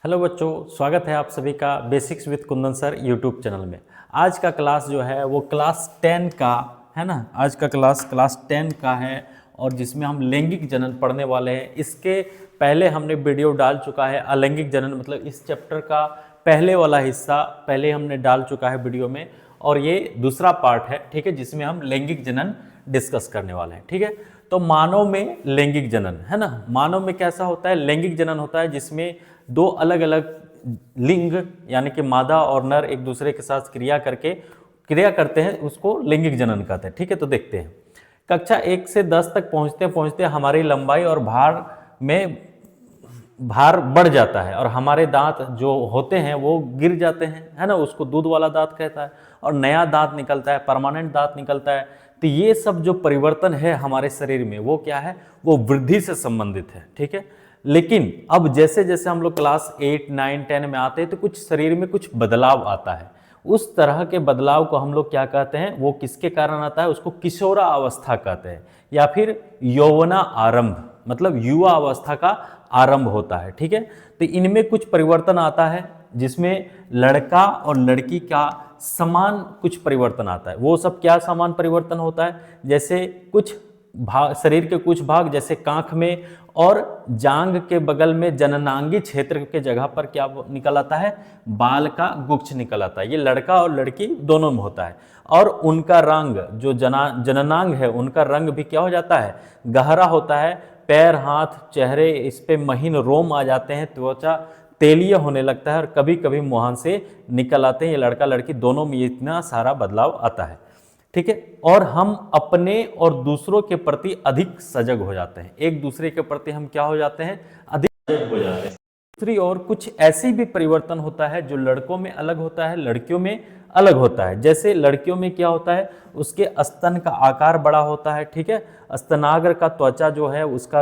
Hello बच्चों, स्वागत है आप सभी का basics with Kundan sir YouTube channel में। आज का क्लास जो है वो क्लास 10 का है ना। आज का क्लास 10 का है और जिसमें हम लैंगिक जनन पढ़ने वाले हैं। इसके पहले हमने वीडियो डाल चुका है अलैंगिक जनन, मतलब इस चैप्टर का पहले वाला हिस्सा पहले हमने डाल चुका है वीडियो में, और ये दूसरा पार्ट है, ठीक है, जिसमें हम लैंगिक जनन डिस्कस करने वाले हैं। ठीक है, तो मानव में लैंगिक जनन है ना। मानव में कैसा होता है? लैंगिक जनन होता है जिसमें दो अलग अलग लिंग यानी कि मादा और नर एक दूसरे के साथ क्रिया करते हैं, उसको लैंगिक जनन कहते हैं। ठीक है, तो देखते हैं। कक्षा 1 से 10 तक पहुंचते पहुंचते हमारी लंबाई और भार बढ़ जाता है और हमारे दांत जो होते हैं वो गिर जाते हैं, है ना। उसको दूध वाला दांत कहता है और नया दांत निकलता है, परमानेंट दांत निकलता है। तो ये सब जो परिवर्तन है हमारे शरीर में वो क्या है? वो वृद्धि से संबंधित है। ठीक है, लेकिन अब जैसे जैसे हम लोग क्लास 8, 9, 10 में आते हैं तो कुछ शरीर में कुछ बदलाव आता है। उस तरह के बदलाव को हम लोग क्या कहते हैं? वो किसके कारण आता है? उसको किशोरा अवस्था कहते हैं या फिर यौवना आरंभ, मतलब युवा अवस्था का आरंभ होता है। ठीक है, तो इनमें कुछ परिवर्तन आता है जिसमें लड़का और लड़की का समान कुछ परिवर्तन आता है। वो सब क्या समान परिवर्तन होता है? जैसे कुछ भाग, शरीर के कुछ भाग जैसे कांख में और जांग के बगल में जननांगी क्षेत्र के जगह पर क्या निकल आता है? बाल का गुच्छ निकल आता है। ये लड़का और लड़की दोनों में होता है। और उनका रंग जो जननांग है उनका रंग भी क्या हो जाता है? गहरा होता है। पैर, हाथ, चेहरे, इस पे महीन रोम आ जाते हैं, त्वचा तेलीय होने लगता है और कभी कभी मुहान से निकल आते हैं। ये लड़का लड़की दोनों में इतना सारा बदलाव आता है। ठीक है, और हम अपने और दूसरों के प्रति अधिक सजग हो जाते हैं। एक दूसरे के प्रति हम क्या हो जाते हैं? अधिक सजग हो जाते हैं। दूसरी ओर कुछ ऐसी भी परिवर्तन होता है जो लड़कों में अलग होता है, लड़कियों में अलग होता है। जैसे लड़कियों में क्या होता है? उसके स्तन का आकार बड़ा होता है। ठीक है, स्तनाग्र का त्वचा जो है उसका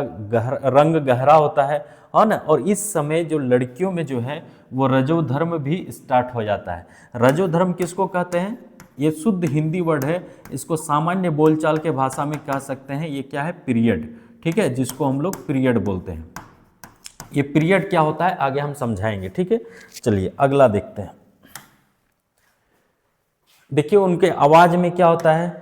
रंग गहरा होता है ना। और इस समय जो लड़कियों में जो है वो रजोधर्म भी स्टार्ट हो जाता है। रजोधर्म किसको कहते हैं? ये शुद्ध हिंदी वर्ड है, इसको सामान्य बोलचाल के भाषा में कह सकते हैं। ये क्या है? पीरियड। ठीक है, जिसको हम लोग पीरियड बोलते हैं। ये पीरियड क्या होता है आगे हम समझाएंगे। ठीक है, चलिए अगला देखते हैं। देखिए उनके आवाज में क्या होता है?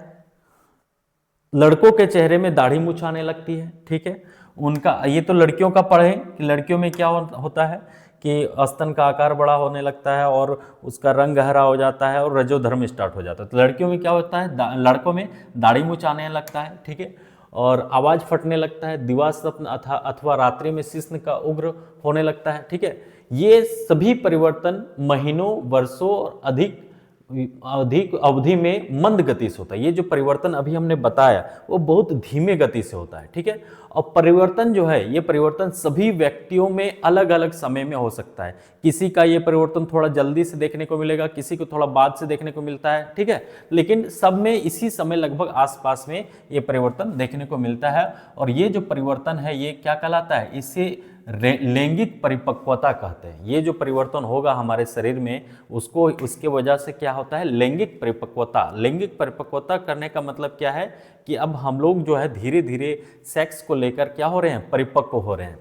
लड़कों के चेहरे में दाढ़ी मूछ आने लगती है। ठीक है, उनका ये तो लड़कियों का पढ़े कि लड़कियों में क्या होता है कि स्तन का आकार बड़ा होने लगता है और उसका रंग गहरा हो जाता है और रजोधर्म स्टार्ट हो जाता है। तो लड़कियों में क्या होता है? लड़कों में दाढ़ी मूछ आने लगता है। ठीक है, और आवाज़ फटने लगता है। दिवा स्वप्न अथवा रात्रि में शिश्न का उग्र होने लगता है। ठीक है, ये सभी परिवर्तन महीनों, वर्षों और अधिक अवधि में मंद गति से होता है। ये जो परिवर्तन अभी हमने बताया वो बहुत धीमे गति से होता है। ठीक है, और परिवर्तन जो है ये परिवर्तन सभी व्यक्तियों में अलग अलग समय में हो सकता है। किसी का ये परिवर्तन थोड़ा जल्दी से देखने को मिलेगा, किसी को थोड़ा बाद से देखने को मिलता है। ठीक है, लेकिन सब में इसी समय लगभग आसपास में ये परिवर्तन देखने को मिलता है। और ये जो परिवर्तन है ये क्या कहलाता है? इसे लैंगिक परिपक्वता कहते हैं। ये जो परिवर्तन होगा हमारे शरीर में उसको उसके वजह से क्या होता है? लैंगिक परिपक्वता। लैंगिक परिपक्वता करने का मतलब क्या है कि अब हम लोग जो है धीरे धीरे सेक्स को लेकर क्या हो रहे हैं? परिपक्व हो रहे हैं।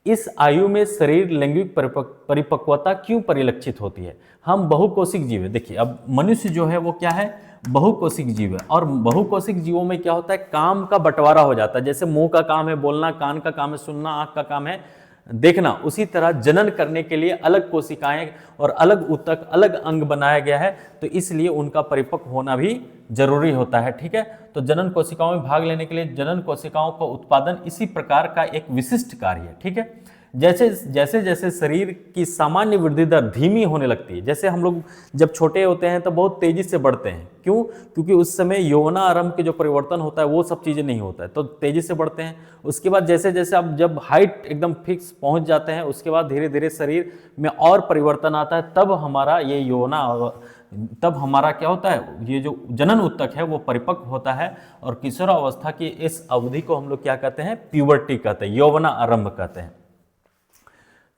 इस आयु में शरीर लैंगिक परिपक्वता क्यों परिलक्षित होती है? हम बहुकोशिक जीव है। देखिए अब मनुष्य जो है वो क्या है? बहुकोशिक जीव है। और बहुकोशिक जीवों में क्या होता है? काम का बंटवारा हो जाता है। जैसे मुंह का काम है बोलना, कान का काम है सुनना, आंख का काम है देखना, उसी तरह जनन करने के लिए अलग कोशिकाएं और अलग ऊतक, अलग अंग बनाया गया है। तो इसलिए उनका परिपक्व होना भी जरूरी होता है। ठीक है, तो जनन कोशिकाओं में भाग लेने के लिए जनन कोशिकाओं का उत्पादन इसी प्रकार का एक विशिष्ट कार्य है। ठीक है, जैसे जैसे जैसे शरीर की सामान्य वृद्धि दर धीमी होने लगती है। जैसे हम लोग जब छोटे होते हैं तो बहुत तेजी से बढ़ते हैं। क्यों? क्योंकि उस समय यौवना आरंभ के जो परिवर्तन होता है वो सब चीज़ें नहीं होता है, तो तेजी से बढ़ते हैं। उसके बाद जैसे जैसे अब जब हाइट एकदम फिक्स पहुंच जाते हैं उसके बाद धीरे धीरे शरीर में और परिवर्तन आता है। तब हमारा क्या होता है? ये जो जनन ऊतक है वो परिपक्व होता है। और किशोरावस्था की इस अवधि को हम लोग क्या कहते हैं? प्यूबर्टी कहते हैं, यौवना आरंभ कहते हैं।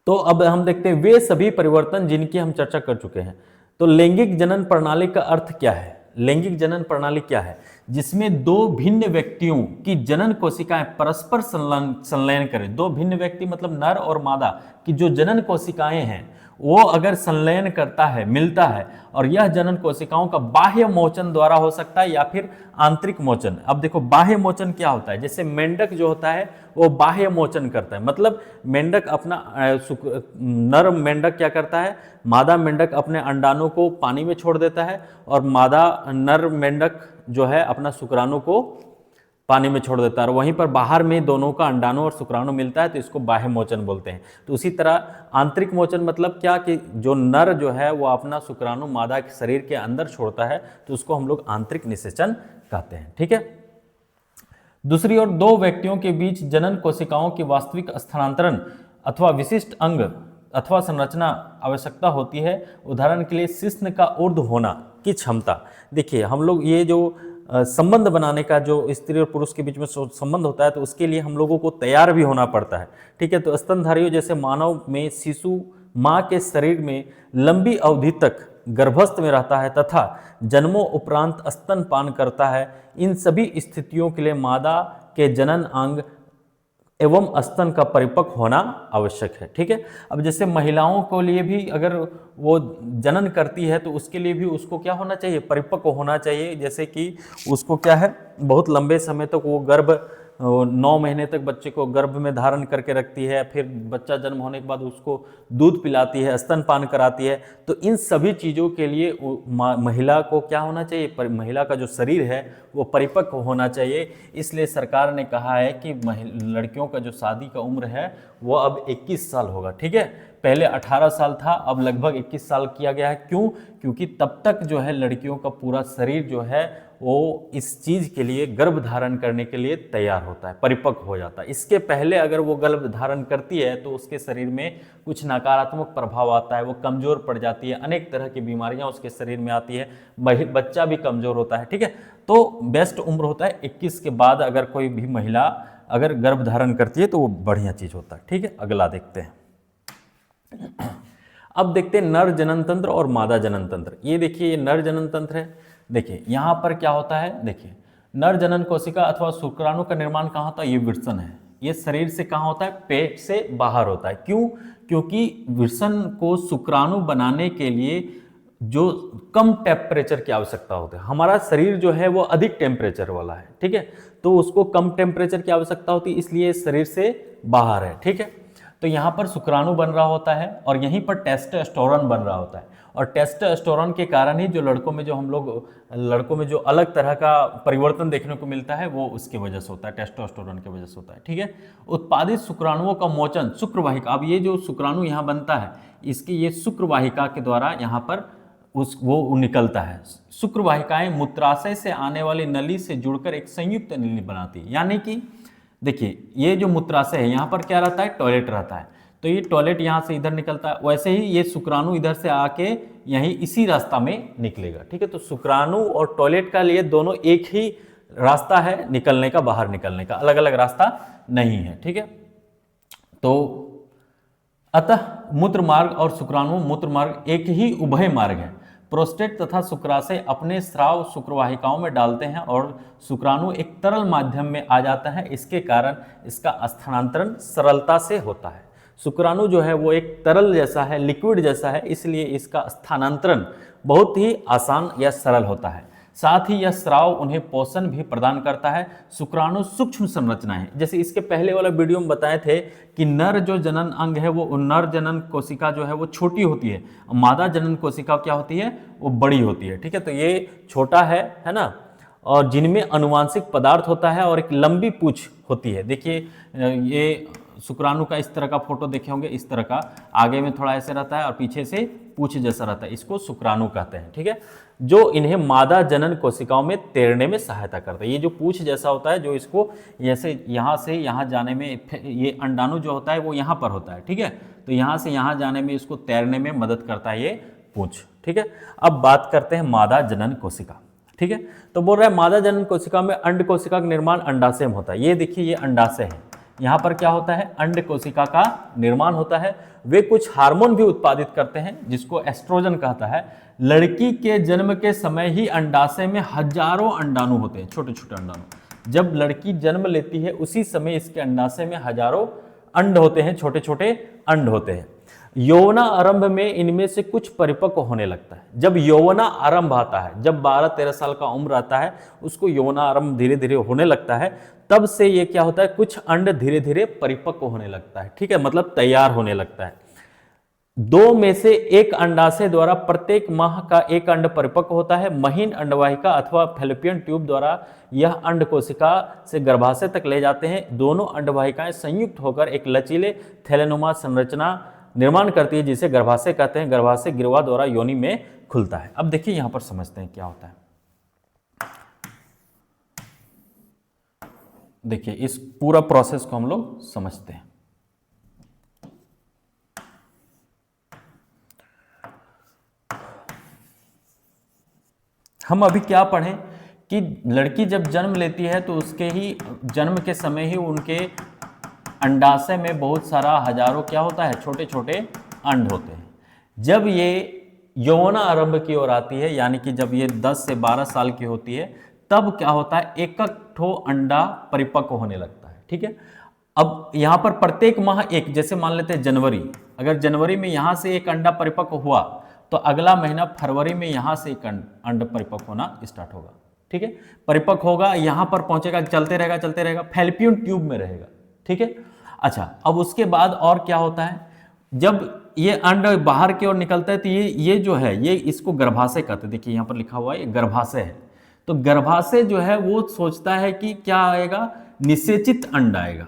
तो अब हम देखते हैं वे सभी परिवर्तन जिनकी हम चर्चा कर चुके हैं। तो लैंगिक जनन प्रणाली का अर्थ क्या है? लैंगिक जनन प्रणाली क्या है? जिसमें दो भिन्न व्यक्तियों की जनन कोशिकाएं परस्पर संलयन करें। दो भिन्न व्यक्ति मतलब नर और मादा की जो जनन कोशिकाएं हैं वो अगर संलयन करता है, मिलता है, और यह जनन कोशिकाओं का बाह्य मोचन द्वारा हो सकता है या फिर आंतरिक मोचन। अब देखो बाह्य मोचन क्या होता है, जैसे मेंढक जो होता है वो बाह्य मोचन करता है, मतलब मेंढक अपना नर मेंढक क्या करता है, मादा मेंढक अपने अंडाणु को पानी में छोड़ देता है और नर मेंढक जो है अपना शुक्राणु को पानी में छोड़ देता है, और वहीं पर बाहर में दोनों का अंडाणु और शुक्राणु मिलता है, तो इसको बाह्य मोचन बोलते हैं। तो उसी तरह आंतरिक मोचन मतलब क्या कि जो नर जो है वो अपना शुक्राणु मादा के शरीर के अंदर छोड़ता है, तो उसको हम लोग आंतरिक निषेचन कहते हैं। ठीक है। दूसरी ओर दो व्यक्तियों के बीच जनन कोशिकाओं की वास्तविक स्थानांतरण अथवा विशिष्ट अंग अथवा संरचना आवश्यकता होती है। उदाहरण के लिए शिश्न का ऊर्ध्व होना की क्षमता। देखिए हम लोग ये जो संबंध बनाने का जो स्त्री और पुरुष के बीच में संबंध होता है, तो उसके लिए हम लोगों को तैयार भी होना पड़ता है। ठीक है। तो स्तनधारियों जैसे मानव में शिशु माँ के शरीर में लंबी अवधि तक गर्भस्थ में रहता है तथा जन्मों उपरांत स्तनपान करता है। इन सभी स्थितियों के लिए मादा के जनन अंग एवं स्तन का परिपक्व होना आवश्यक है। ठीक है। अब जैसे महिलाओं को लिए भी अगर वो जनन करती है तो उसके लिए भी उसको क्या होना चाहिए, परिपक्व होना चाहिए। जैसे कि उसको क्या है, बहुत लंबे समय तक वो 9 महीने तक बच्चे को गर्भ में धारण करके रखती है, फिर बच्चा जन्म होने के बाद उसको दूध पिलाती है, स्तनपान कराती है। तो इन सभी चीज़ों के लिए महिला को क्या होना चाहिए, महिला का जो शरीर है वो परिपक्व होना चाहिए। इसलिए सरकार ने कहा है कि लड़कियों का जो शादी का उम्र है वो अब 21 साल होगा। ठीक है। पहले 18 साल था, अब लगभग 21 साल किया गया है। क्यों? क्योंकि तब तक जो है लड़कियों का पूरा शरीर जो है वो इस चीज़ के लिए, गर्भ धारण करने के लिए तैयार होता है, परिपक्व हो जाता है। इसके पहले अगर वो गर्भ धारण करती है तो उसके शरीर में कुछ नकारात्मक प्रभाव आता है, वो कमज़ोर पड़ जाती है, अनेक तरह की बीमारियां उसके शरीर में आती है, बच्चा भी कमज़ोर होता है। ठीक है। तो बेस्ट उम्र होता है 21 के बाद अगर कोई भी महिला अगर गर्भ धारण करती है तो वो बढ़िया चीज़ होता है। ठीक है। अगला देखते हैं। अब देखते हैं नर जनन तंत्र और मादा जनन तंत्र। ये देखिए ये नर जनन तंत्र है। देखिए यहाँ पर क्या होता है, देखिए नर जनन कोशिका अथवा शुक्राणु का निर्माण कहाँ होता है, ये वृषण है। ये शरीर से कहाँ होता है, पेट से बाहर होता है। क्यों? क्योंकि वृषण को शुक्राणु बनाने के लिए जो कम टेम्परेचर की आवश्यकता होती है, हमारा शरीर जो है वो अधिक टेम्परेचर वाला है। ठीक है। तो उसको कम टेम्परेचर की आवश्यकता होती है, इसलिए शरीर से बाहर है। ठीक है। तो यहाँ पर शुक्राणु बन रहा होता है और यहीं पर टेस्टोस्टेरोन बन रहा होता है, और टेस्टोस्टेरोन के कारण ही जो लड़कों में जो अलग तरह का परिवर्तन देखने को मिलता है वो उसके वजह से होता है, टेस्टोस्टेरोन की वजह से होता है। ठीक है। उत्पादित शुक्राणुओं का मोचन शुक्रवाहिका, अब ये जो शुक्राणु यहाँ बनता है इसकी ये शुक्रवाहिका के द्वारा यहाँ पर वो निकलता है। शुक्रवाहिकाएं मूत्राशय से आने वाली नली से जुड़कर एक संयुक्त नली बनाती है। यानी कि देखिए ये जो मूत्राशय है यहाँ पर क्या रहता है, टॉयलेट रहता है, तो ये टॉयलेट यहाँ से इधर निकलता है, वैसे ही ये शुक्राणु इधर से आके यहीं इसी रास्ता में निकलेगा। ठीक है। तो शुक्राणु और टॉयलेट का लिए दोनों एक ही रास्ता है निकलने का, बाहर निकलने का, अलग अलग रास्ता नहीं है। ठीक है। तो अतः मूत्र मार्ग और शुक्राणु मूत्र मार्ग एक ही उभय मार्ग है। प्रोस्टेट तथा शुक्राशय अपने स्राव शुक्रवाहिकाओं में डालते हैं और शुक्राणु एक तरल माध्यम में आ जाता है। इसके कारण इसका स्थानांतरण सरलता से होता है। शुक्राणु जो है वो एक तरल जैसा है, लिक्विड जैसा है, इसलिए इसका स्थानांतरण बहुत ही आसान या सरल होता है। साथ ही यह स्राव उन्हें पोषण भी प्रदान करता है। शुक्राणु सूक्ष्म संरचनाएं, जैसे इसके पहले वाला वीडियो में बताए थे कि नर जो जनन अंग है वो नर जनन कोशिका जो है वो छोटी होती है, मादा जनन कोशिका क्या होती है, वो बड़ी होती है। ठीक है। तो ये छोटा है ना, और जिनमें अनुवांशिक पदार्थ होता है और एक लंबी पूंछ होती है। देखिए ये शुक्राणु का इस तरह का फोटो देखे होंगे, इस तरह का, आगे में थोड़ा ऐसे रहता है और पीछे से पूंछ जैसा रहता है, इसको शुक्राणु कहते हैं। ठीक है। जो इन्हें मादा जनन कोशिकाओं में तैरने में सहायता करता है। ये जो पूंछ जैसा होता है जो इसको जैसे यहाँ से यहाँ जाने में, ये अंडाणु जो होता है वो यहाँ पर होता है। ठीक है। तो यहाँ से यहाँ जाने में इसको तैरने में मदद करता है ये पूंछ। ठीक है। अब बात करते हैं मादा जनन कोशिका। ठीक है। तो बोल रहा है मादा जनन कोशिका में अंड कोशिका का निर्माण अंडाशय में होता है। ये देखिए ये अंडाशय है, यहाँ पर क्या होता है, अंड कोशिका का निर्माण होता है। वे कुछ हार्मोन भी उत्पादित करते हैं जिसको एस्ट्रोजन कहता है। लड़की के जन्म के समय ही अंडाशय में हजारों अंडाणु होते हैं, छोटे छोटे अंडाणु। जब लड़की जन्म लेती है उसी समय इसके अंडाशय में हजारों अंड होते हैं, छोटे छोटे अंड होते हैं। यौवना आरंभ में इनमें से कुछ परिपक्व होने लगता है। जब यौवना आरंभ आता है, जब 12-13 साल का उम्र आता है, उसको यौवना आरंभ धीरे धीरे होने लगता है, तब से ये क्या होता है, कुछ अंड धीरे धीरे परिपक्व होने लगता है, ठीक है, मतलब तैयार होने लगता है। 2 में से 1 अंडाशय द्वारा प्रत्येक माह का 1 अंड परिपक्व होता है। महीन अंडवाहिका अथवा फैलोपियन ट्यूब द्वारा यह अंड कोशिका से गर्भाशय तक ले जाते हैं। दोनों अंडवाहिकाएं संयुक्त होकर एक लचीले थैलेनुमा संरचना निर्माण करती है जिसे गर्भाशय कहते हैं। गर्भाशय गिरवा द्वारा योनि में खुलता है। अब देखिए यहां पर समझते हैं क्या होता है। देखिए इस पूरा प्रोसेस को हम लोग समझते हैं। हम अभी क्या पढ़ें कि लड़की जब जन्म लेती है तो उसके ही जन्म के समय ही उनके अंडाशय में बहुत सारा हजारों क्या होता है, छोटे छोटे अंड होते हैं। जब ये यौवना आरंभ की ओर आती है, यानी कि जब ये 10 से 12 साल की होती है, तब क्या होता है, एक ठो अंडा परिपक्व होने लगता है, ठीक है। अब यहाँ पर प्रत्येक माह एक, जैसे मान लेते हैं जनवरी, अगर जनवरी में यहाँ से एक अंडा परिपक्व हुआ तो अगला महीना फरवरी में यहाँ से एक अंड परिपक्व होना स्टार्ट होगा, ठीक है। परिपक्व होगा, यहाँ पर पहुंचेगा, चलते रहेगा, फैलोपियन ट्यूब में रहेगा, ठीक है। अच्छा, अब उसके बाद और क्या होता है, जब ये अंड बाहर की ओर निकलता है तो ये जो है, ये इसको गर्भाशय कहते हैं। देखिए यहाँ पर लिखा हुआ है, ये गर्भाशय है। तो गर्भाशय जो है वो सोचता है कि क्या आएगा, निषेचित अंड आएगा,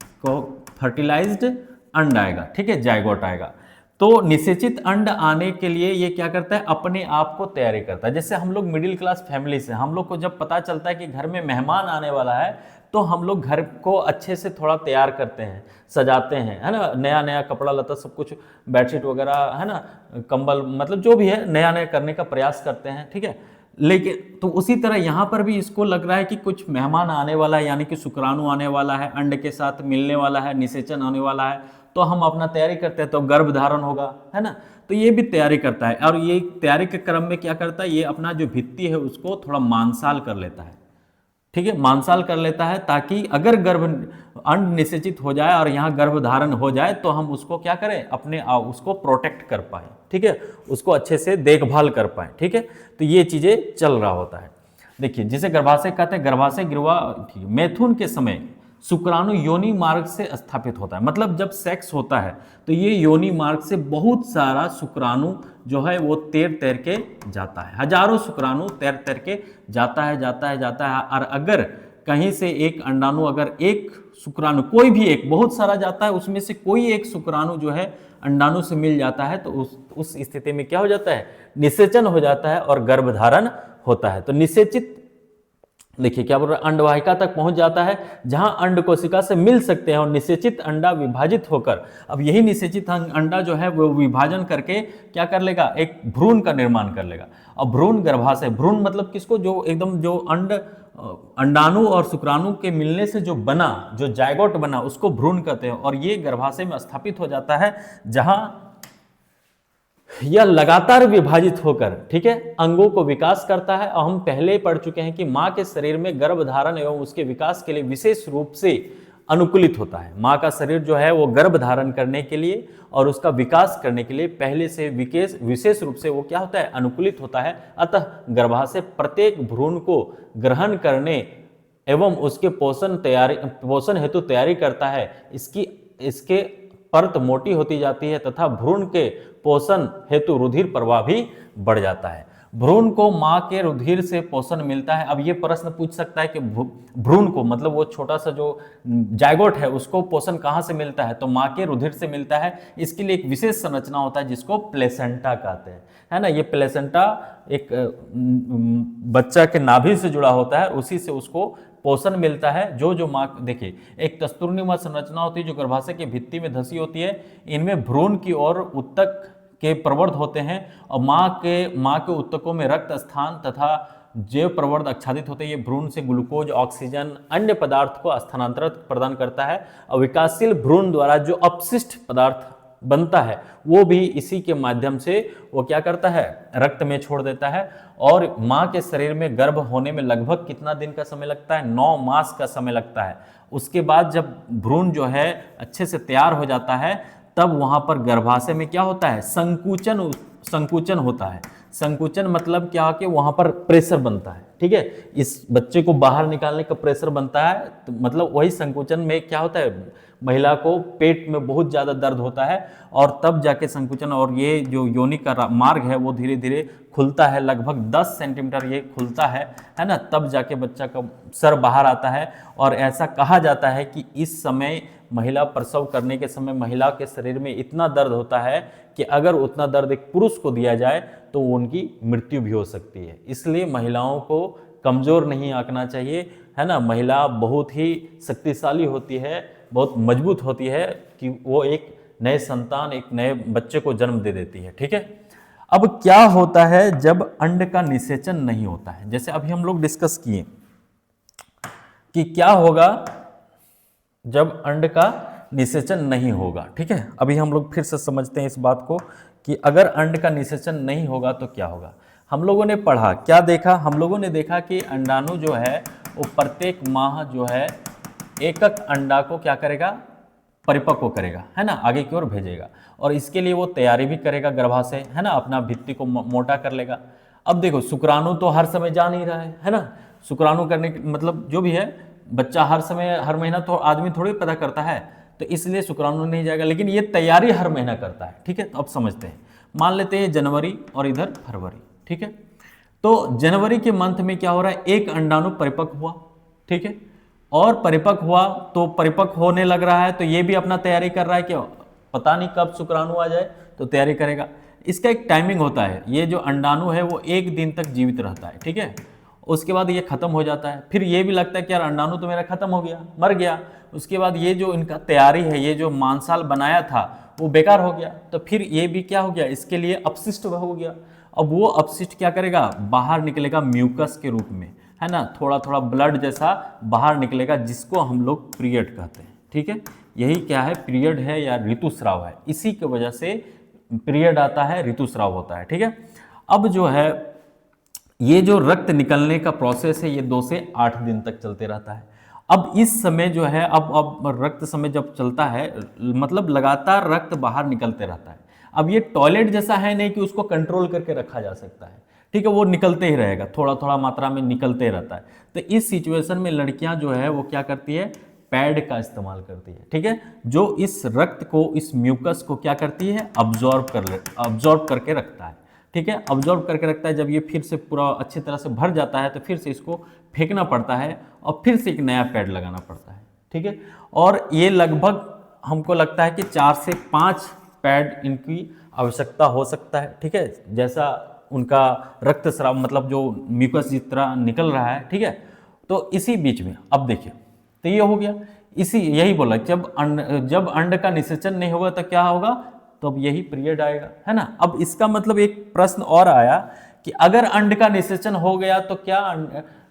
को फर्टिलाइज्ड अंड आएगा, ठीक है, जायगोट आएगा। तो निषेचित अंड आने के लिए ये क्या करता है, अपने आप को तैयारी करता है। जैसे हम लोग मिडिल क्लास फैमिली से, हम लोग को जब पता चलता है कि घर में मेहमान आने वाला है तो हम लोग घर को अच्छे से थोड़ा तैयार करते हैं, सजाते हैं, है ना, नया नया कपड़ा लता सब कुछ, बेडशीट वगैरह, है ना, कंबल, मतलब जो भी है नया नया करने का प्रयास करते हैं, ठीक है। लेकिन तो उसी तरह यहाँ पर भी इसको लग रहा है कि कुछ मेहमान आने वाला है, यानी कि शुक्राणु आने वाला है, अंड के साथ मिलने वाला है, निषेचन होने वाला है, तो हम अपना तैयारी करते हैं, तो गर्भ धारण होगा, है ना। तो ये भी तैयारी करता है, और ये तैयारी के क्रम में क्या करता है, ये अपना जो भित्ति है उसको थोड़ा मांसाल कर लेता है, ठीक है, मांसाल कर लेता है, ताकि अगर गर्भ अंड निषेचित हो जाए और यहाँ गर्भ धारण हो जाए तो हम उसको क्या करें, अपने उसको प्रोटेक्ट कर पाए, ठीक है, उसको अच्छे से देखभाल कर पाए, ठीक है। तो ये चीजें चल रहा होता है। देखिए जिसे गर्भाशय कहते हैं, गर्भाशय गिरवा, ठीक है। मैथुन के समय शुक्राणु योनि मार्ग से स्थापित होता है, मतलब जब सेक्स होता है तो ये योनि मार्ग से बहुत सारा शुक्राणु जो है वो तैर के जाता है, हजारों शुक्राणु तैर के जाता है। और अगर कहीं से एक अंडाणु, अगर एक शुक्राणु, कोई भी एक, बहुत सारा जाता है, उसमें से कोई एक शुक्राणु जो है अंडाणु से मिल जाता है तो उस स्थिति में क्या हो जाता है, निषेचन हो जाता है और गर्भधारण होता है। तो निषेचित, देखिए क्या बोल रहा है, अंडवाहिका तक पहुंच जाता है जहां अंड कोशिका से मिल सकते हैं और निषेचित अंडा विभाजित होकर, अब यही निषेचित अंडा जो है वो विभाजन करके क्या कर लेगा, एक भ्रूण का निर्माण कर लेगा। और भ्रूण गर्भाशय, भ्रूण मतलब किसको, जो एकदम जो अंडाणु और शुक्राणु के मिलने से जो बना, जो जायगोट बना, उसको भ्रूण कहते हैं। और ये गर्भाशय में स्थापित हो जाता है जहां यह लगातार विभाजित होकर, ठीक है, अंगों को विकास करता है। और हम पहले ही पढ़ चुके हैं कि मां के शरीर में गर्भधारण एवं उसके विकास के लिए विशेष रूप से अनुकूलित होता है। मां का शरीर जो है वो गर्भ धारण करने के लिए और उसका विकास करने के लिए पहले से विशेष रूप से वो क्या होता है, अनुकूलित होता है। अतः गर्भाशय प्रत्येक भ्रूण को ग्रहण करने एवं उसके पोषण हेतु तैयारी करता है। इसके परत मोटी होती जाती है तथा भ्रूण के पोषण हेतु रुधिर प्रवाह भी बढ़ जाता है। भ्रूण को मां के रुधिर से पोषण मिलता है। अब ये प्रश्न पूछ सकता है कि भ्रूण को, मतलब वो छोटा सा जो जायगोट है, उसको पोषण कहाँ से मिलता है, तो मां के रुधिर से मिलता है। इसके लिए एक विशेष संरचना होता है जिसको प्लेसेंटा कहते हैं, है ना। ये प्लेसेंटा एक बच्चा के नाभि से जुड़ा होता है, उसी से उसको पोषण मिलता है। जो मां, देखिए एक तस्तुरनुमा संरचना होती है जो गर्भाशय की भित्ति में धसी होती है। इनमें भ्रूण की ओर उत्तक के प्रवर्ध होते हैं और मां के उत्तकों में रक्त स्थान तथा जैव प्रवर्ध आच्छादित होते हैं, ये भ्रूण से ग्लूकोज, ऑक्सीजन, अन्य पदार्थ को स्थानांतरण प्रदान करता है। और विकासशील भ्रूण द्वारा जो अपशिष्ट पदार्थ बनता है वो भी इसी के माध्यम से वो क्या करता है, रक्त में छोड़ देता है। और माँ के शरीर में गर्भ होने में लगभग कितना दिन का समय लगता है, 9 मास का समय लगता है। उसके बाद जब भ्रूण जो है अच्छे से तैयार हो जाता है तब वहां पर गर्भाशय में क्या होता है, संकुचन होता है। संकुचन मतलब क्या कि वहां पर प्रेशर बनता है, ठीक है, इस बच्चे को बाहर निकालने का प्रेशर बनता है। तो मतलब वही संकुचन में क्या होता है, महिला को पेट में बहुत ज़्यादा दर्द होता है और तब जाके संकुचन, और ये जो योनि का मार्ग है वो धीरे धीरे खुलता है, लगभग 10 सेंटीमीटर ये खुलता है ना, तब जाके बच्चा का सर बाहर आता है। और ऐसा कहा जाता है कि इस समय महिला प्रसव करने के समय महिला के शरीर में इतना दर्द होता है कि अगर उतना दर्द एक पुरुष को दिया जाए तो उनकी मृत्यु भी हो सकती है। इसलिए महिलाओं को कमज़ोर नहीं आंकना चाहिए, है ना। महिला बहुत ही शक्तिशाली होती है, बहुत मजबूत होती है कि वो एक नए संतान, एक नए बच्चे को जन्म दे देती है, ठीक है। अब क्या होता है जब अंड का निषेचन नहीं होता है, जैसे अभी हम लोग डिस्कस किए कि क्या होगा जब अंड का निषेचन नहीं होगा, ठीक है। अभी हम लोग फिर से समझते हैं इस बात को कि अगर अंड का निषेचन नहीं होगा तो क्या होगा। हम लोगों ने पढ़ा, क्या देखा, हम लोगों ने देखा कि अंडाणु जो है वो प्रत्येक माह जो है एक अंडा को क्या करेगा, परिपक्व करेगा, है ना, आगे की ओर भेजेगा। और इसके लिए वो तैयारी भी करेगा गर्भाशय, है ना, अपना भित्ति को मोटा कर लेगा। अब देखो शुक्राणु तो हर समय जा नहीं रहा है ना, शुक्राणु करने मतलब जो भी है बच्चा हर समय हर महीना तो आदमी थोड़ी पैदा करता है, तो इसलिए शुक्राणु नहीं जाएगा, लेकिन ये तैयारी हर महीना करता है, ठीक है। तो अब समझते हैं, मान लेते हैं जनवरी और इधर फरवरी, ठीक है। तो जनवरी के मंथ में क्या हो रहा है, एक अंडाणु परिपक्व हुआ, ठीक है, और परिपक्व हुआ तो परिपक्व होने लग रहा है, तो ये भी अपना तैयारी कर रहा है कि पता नहीं कब शुक्राणु आ जाए, तो तैयारी करेगा। इसका एक टाइमिंग होता है, ये जो अंडाणु है वो 1 दिन तक जीवित रहता है, ठीक है, उसके बाद ये खत्म हो जाता है। फिर ये भी लगता है कि यार अंडाणु तो मेरा खत्म हो गया, मर गया। उसके बाद ये जो इनका तैयारी है, ये जो मांसाल बनाया था वो बेकार हो गया, तो फिर ये भी क्या हो गया, इसके लिए अपशिष्ट हो गया। अब वो अपशिष्ट क्या करेगा, बाहर निकलेगा म्यूकस के रूप में, है ना, थोड़ा थोड़ा ब्लड जैसा बाहर निकलेगा, जिसको हम लोग पीरियड कहते हैं, ठीक है। यही क्या है, पीरियड है या ऋतुस्राव है, इसी की वजह से पीरियड आता है, ऋतुस्राव होता है, ठीक है। अब जो है ये जो रक्त निकलने का प्रोसेस है ये 2 से 8 दिन तक चलते रहता है। अब इस समय जो है अब रक्त समय जब चलता है मतलब लगातार रक्त बाहर निकलते रहता है। अब ये टॉयलेट जैसा है नहीं कि उसको कंट्रोल करके रखा जा सकता है, ठीक है, वो निकलते ही रहेगा, थोड़ा थोड़ा मात्रा में निकलते रहता है। तो इस सिचुएशन में लड़कियां जो है वो क्या करती है, पैड का इस्तेमाल करती है, ठीक है, जो इस रक्त को, इस म्यूकस को क्या करती है, अब्जॉर्ब करके रखता है, ठीक है, अब्जॉर्ब करके रखता है। जब ये फिर से पूरा अच्छी तरह से भर जाता है तो फिर से इसको फेंकना पड़ता है और फिर से एक नया पैड लगाना पड़ता है, ठीक है। और ये लगभग हमको लगता है कि 4 से 5 पैड इनकी आवश्यकता हो सकता है, ठीक है, जैसा उनका रक्तस्राव मतलब जो म्यूकस जिस तरह निकल रहा है, ठीक है। तो इसी बीच में अब देखिए, तो ये हो गया, यही बोला जब अंड का निषेचन नहीं होगा तो क्या होगा, तो अब यही पीरियड आएगा, है ना। अब इसका मतलब एक प्रश्न और आया कि अगर अंड का निषेचन हो गया तो क्या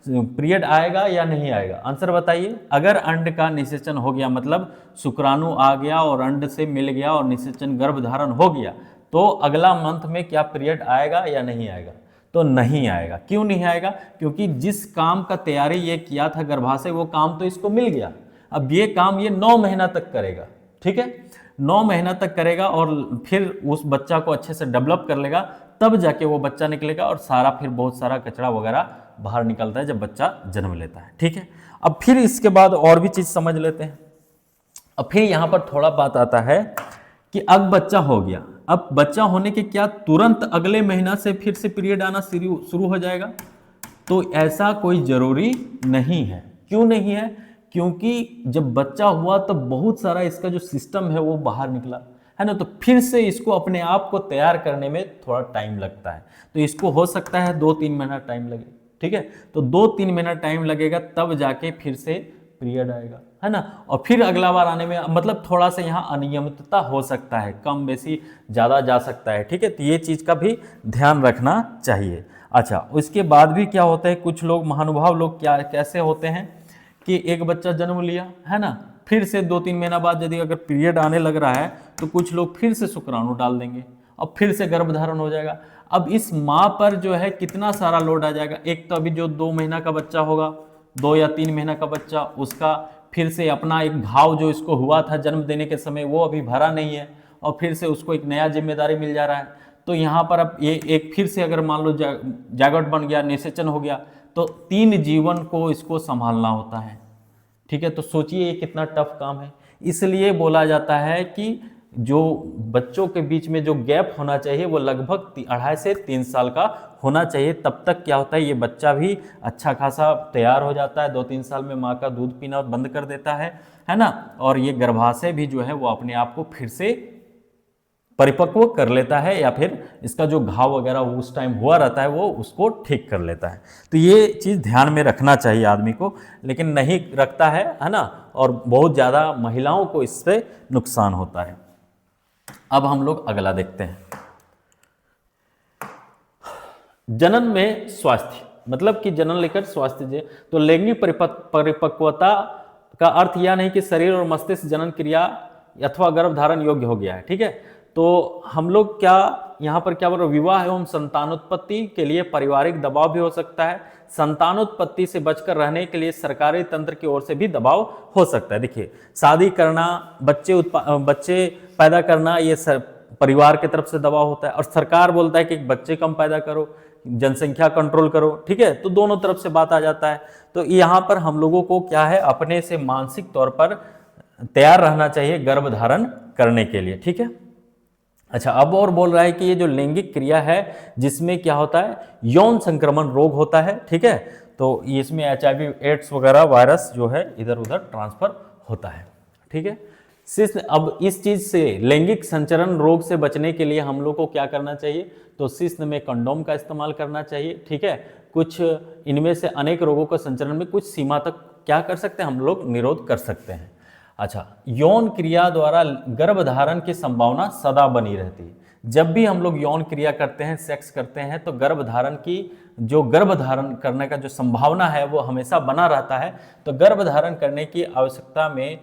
पीरियड आएगा या नहीं आएगा, आंसर बताइए। अगर अंड का निषेचन हो गया मतलब शुक्राणु आ गया और अंड से मिल गया और निषेचन गर्भधारण हो गया, तो अगला मंथ में क्या पीरियड आएगा या नहीं आएगा, तो नहीं आएगा। क्यों नहीं आएगा, क्योंकि जिस काम का तैयारी ये किया था गर्भाशय, वो काम तो इसको मिल गया। अब ये काम ये 9 महीना तक करेगा, ठीक है, 9 महीना तक करेगा और फिर उस बच्चा को अच्छे से डेवलप कर लेगा, तब जाके वो बच्चा निकलेगा और सारा फिर बहुत सारा कचरा वगैरह बाहर निकलता है जब बच्चा जन्म लेता है, ठीक है। अब फिर इसके बाद और भी चीज समझ लेते हैं। अब फिर यहाँ पर थोड़ा बात आता है कि अब बच्चा हो गया, अब बच्चा होने के क्या तुरंत अगले महीना से फिर से पीरियड आना शुरू हो जाएगा, तो ऐसा कोई जरूरी नहीं है। क्यों नहीं है, क्योंकि जब बच्चा हुआ तो बहुत सारा इसका जो सिस्टम है वो बाहर निकला, है ना, तो फिर से इसको अपने आप को तैयार करने में थोड़ा टाइम लगता है। तो इसको हो सकता है 2-3 महीना टाइम लगे, ठीक है, तो 2-3 महीना टाइम लगेगा, तब जाके फिर से पीरियड आएगा, है ना। और फिर अगला बार आने में मतलब थोड़ा सा यहाँ अनियमितता हो सकता है, कम बेसी ज़्यादा जा सकता है, ठीक है, तो ये चीज़ का भी ध्यान रखना चाहिए। अच्छा, उसके बाद भी क्या होता है, कुछ लोग महानुभाव लोग क्या कैसे होते हैं कि एक बच्चा जन्म लिया है ना, फिर से 2-3 महीना बाद यदि अगर पीरियड आने लग रहा है तो कुछ लोग फिर से शुक्राणु डाल देंगे और फिर से गर्भधारण हो जाएगा। अब इस माँ पर जो है कितना सारा लोड आ जाएगा। एक तो अभी जो 2 महीना का बच्चा होगा, 2 या 3 महीना का बच्चा, उसका फिर से अपना एक घाव जो इसको हुआ था जन्म देने के समय वो अभी भरा नहीं है और फिर से उसको एक नया जिम्मेदारी मिल जा रहा है। तो यहाँ पर अब ये एक फिर से अगर मान लो जागट बन गया, निषेचन हो गया, तो 3 जीवन को इसको संभालना होता है। ठीक है, तो सोचिए ये कितना टफ काम है। इसलिए बोला जाता है कि जो बच्चों के बीच में जो गैप होना चाहिए वो लगभग 2.5 से 3 साल का होना चाहिए। तब तक क्या होता है, ये बच्चा भी अच्छा खासा तैयार हो जाता है, 2-3 साल में माँ का दूध पीना बंद कर देता है ना, और ये गर्भाशय भी जो है वो अपने आप को फिर से परिपक्व कर लेता है, या फिर इसका जो घाव वगैरह उस टाइम हुआ रहता है वो उसको ठीक कर लेता है। तो ये चीज़ ध्यान में रखना चाहिए आदमी को, लेकिन नहीं रखता है ना, और बहुत ज़्यादा महिलाओं को इससे नुकसान होता है। अब हम लोग अगला देखते हैं, जनन में स्वास्थ्य, मतलब कि जनन लेकर स्वास्थ्य। तो लैंगिक परिपक्वता का अर्थ यह नहीं कि शरीर और मस्तिष्क जनन क्रिया अथवा गर्भधारण योग्य हो गया है। ठीक है, तो हम लोग क्या यहाँ पर क्या बोल रहे, विवाह एवं संतानोत्पत्ति के लिए पारिवारिक दबाव भी हो सकता है, संतानोत्पत्ति से बचकर रहने के लिए सरकारी तंत्र की ओर से भी दबाव हो सकता है। देखिए, शादी करना, बच्चे पैदा करना, ये परिवार की तरफ से दबाव होता है, और सरकार बोलता है कि बच्चे कम पैदा करो, जनसंख्या कंट्रोल करो। ठीक है, तो दोनों तरफ से बात आ जाता है। तो यहाँ पर हम लोगों को क्या है, अपने से मानसिक तौर पर तैयार रहना चाहिए गर्भधारण करने के लिए। ठीक है, अच्छा, अब और बोल रहा है कि ये जो लैंगिक क्रिया है जिसमें क्या होता है, यौन संक्रमण रोग होता है। ठीक है, तो इसमें HIV एड्स वगैरह वायरस जो है इधर उधर ट्रांसफर होता है। ठीक है, अब इस चीज से, लैंगिक संचरण रोग से बचने के लिए हम लोग को क्या करना चाहिए, तो शिश्न में कंडोम का इस्तेमाल करना चाहिए। ठीक है, कुछ इनमें से अनेक रोगों का संचरण में कुछ सीमा तक क्या कर सकते हैं, हम लोग निरोध कर सकते हैं। अच्छा, यौन क्रिया द्वारा गर्भधारण की संभावना सदा बनी रहती है। जब भी हम लोग यौन क्रिया करते हैं, सेक्स करते हैं, तो गर्भधारण करने का जो संभावना है वो हमेशा बना रहता है। तो गर्भधारण करने की आवश्यकता में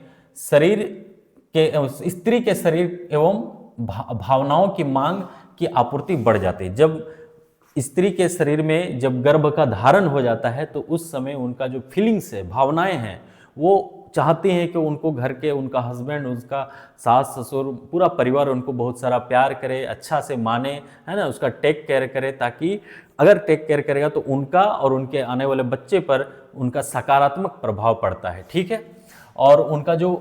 स्त्री के शरीर एवं भावनाओं की मांग की आपूर्ति बढ़ जाती है। जब स्त्री के शरीर में जब गर्भ का धारण हो जाता है तो उस समय उनका जो फीलिंग्स है, भावनाएं हैं, वो चाहते हैं कि उनको घर के, उनका हस्बैंड, उसका सास ससुर, पूरा परिवार उनको बहुत सारा प्यार करे, अच्छा से माने, है ना, उसका टेक केयर करे, ताकि अगर टेक केयर करेगा तो उनका और उनके आने वाले बच्चे पर उनका सकारात्मक प्रभाव पड़ता है। ठीक है, और उनका जो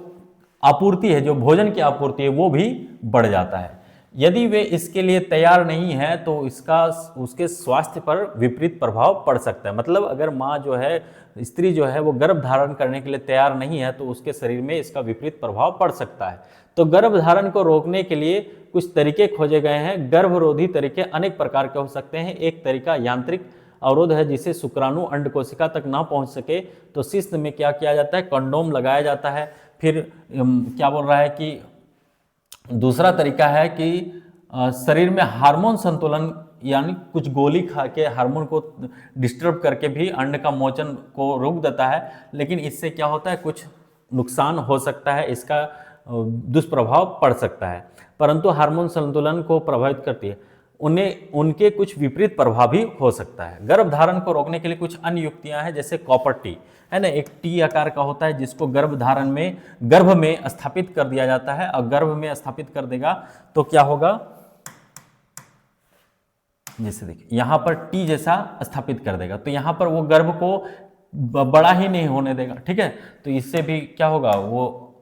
आपूर्ति है, जो भोजन की आपूर्ति है, वो भी बढ़ जाता है। यदि वे इसके लिए तैयार नहीं है तो इसका उसके स्वास्थ्य पर विपरीत प्रभाव पड़ सकता है। मतलब अगर माँ जो है, स्त्री जो है, वो गर्भ धारण करने के लिए तैयार नहीं है तो उसके शरीर में इसका विपरीत प्रभाव पड़ सकता है। तो गर्भ धारण को रोकने के लिए कुछ तरीके खोजे गए हैं। गर्भरोधी तरीके अनेक प्रकार के हो सकते हैं। एक तरीका यांत्रिक अवरोध है, जिसे शुक्राणु अंड कोशिका तक ना पहुंच सके तो शिश्न में क्या किया जाता है, कंडोम लगाया जाता है। फिर क्या बोल रहा है कि दूसरा तरीका है कि शरीर में हार्मोन संतुलन, यानी कुछ गोली खा के हार्मोन को डिस्टर्ब करके भी अंड का मोचन को रोक देता है। लेकिन इससे क्या होता है, कुछ नुकसान हो सकता है, इसका दुष्प्रभाव पड़ सकता है, परंतु हार्मोन संतुलन को प्रभावित करती है। उनके कुछ विपरीत प्रभाव भी हो सकता है। गर्भधारण को रोकने के लिए कुछ अन्य युक्तियां हैं, जैसे कॉपर टी, है ना, एक टी आकार का होता है जिसको गर्भ में स्थापित कर दिया जाता है। और गर्भ में स्थापित कर देगा तो क्या होगा, जैसे देखिए यहाँ पर टी जैसा स्थापित कर देगा, तो यहाँ पर वो गर्भ को बड़ा ही नहीं होने देगा। ठीक है, तो इससे भी क्या होगा, वो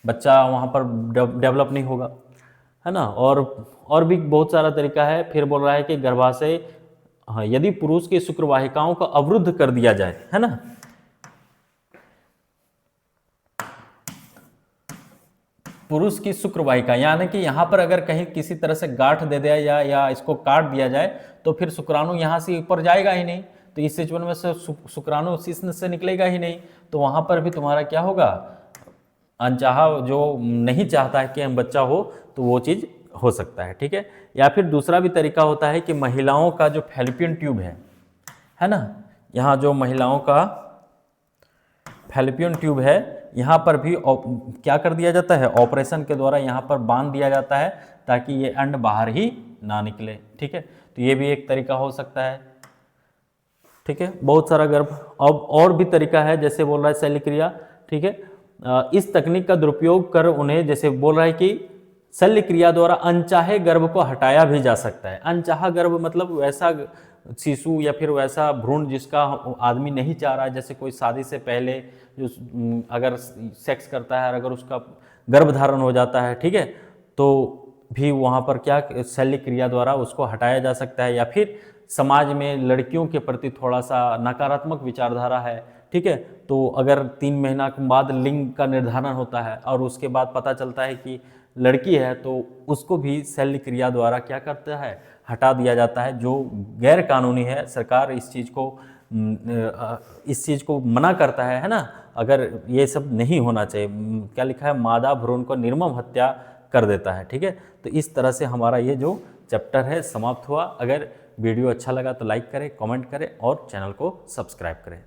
बच्चा वहाँ पर डेवलप नहीं होगा, है ना। और भी बहुत सारा तरीका है। फिर बोल रहा है कि गर्भाशय, हाँ, यदि पुरुष की शुक्रवाहिकाओं को अवरुद्ध कर दिया जाए, है ना, पुरुष की शुक्रवाहिका, यानी कि यहाँ पर अगर कहीं किसी तरह से गांठ दे दिया जाए या इसको काट दिया जाए तो फिर शुक्राणु यहाँ से ऊपर जाएगा ही नहीं, तो इस सिचुएशन में से शुक्राणु शिश्न से निकलेगा ही नहीं, तो वहाँ पर भी तुम्हारा क्या होगा, अनचाहा, जो नहीं चाहता है कि हम बच्चा हो, तो वो चीज़ हो सकता है। ठीक है, या फिर दूसरा भी तरीका होता है कि महिलाओं का जो फैलोपियन ट्यूब है, है ना। यहाँ जो महिलाओं का फैलोपियन ट्यूब है, यहाँ पर भी क्या कर दिया जाता है, ऑपरेशन के द्वारा यहाँ पर बांध दिया जाता है ताकि ये अंड बाहर ही ना निकले। ठीक है, तो ये भी एक तरीका हो सकता है। ठीक है, बहुत सारा गर्भ। अब और भी तरीका है, जैसे बोल रहा है शल्य क्रिया। ठीक है, इस तकनीक का दुरुपयोग कर उन्हें, जैसे बोल रहा है कि शल्य क्रिया द्वारा अनचाहे गर्भ को हटाया भी जा सकता है। अनचाहा गर्भ मतलब वैसा शिशु या फिर वैसा भ्रूण जिसका आदमी नहीं चाह रहा है, जैसे कोई शादी से पहले जो अगर सेक्स करता है और अगर उसका गर्भधारण हो जाता है, ठीक है, तो भी वहाँ पर क्या शल्य क्रिया द्वारा उसको हटाया जा सकता है। या फिर समाज में लड़कियों के प्रति थोड़ा सा नकारात्मक विचारधारा है, ठीक है, तो अगर 3 महीना के बाद लिंग का निर्धारण होता है और उसके बाद पता चलता है कि लड़की है, तो उसको भी शल्य क्रिया द्वारा क्या करता है, हटा दिया जाता है, जो गैर कानूनी है। सरकार इस चीज़ को मना करता है ना। अगर ये सब नहीं होना चाहिए, क्या लिखा है, मादा भ्रूण को निर्मम हत्या कर देता है। ठीक है, तो इस तरह से हमारा ये जो चैप्टर है समाप्त हुआ। अगर वीडियो अच्छा लगा तो लाइक करें, कमेंट करें और चैनल को सब्सक्राइब करें।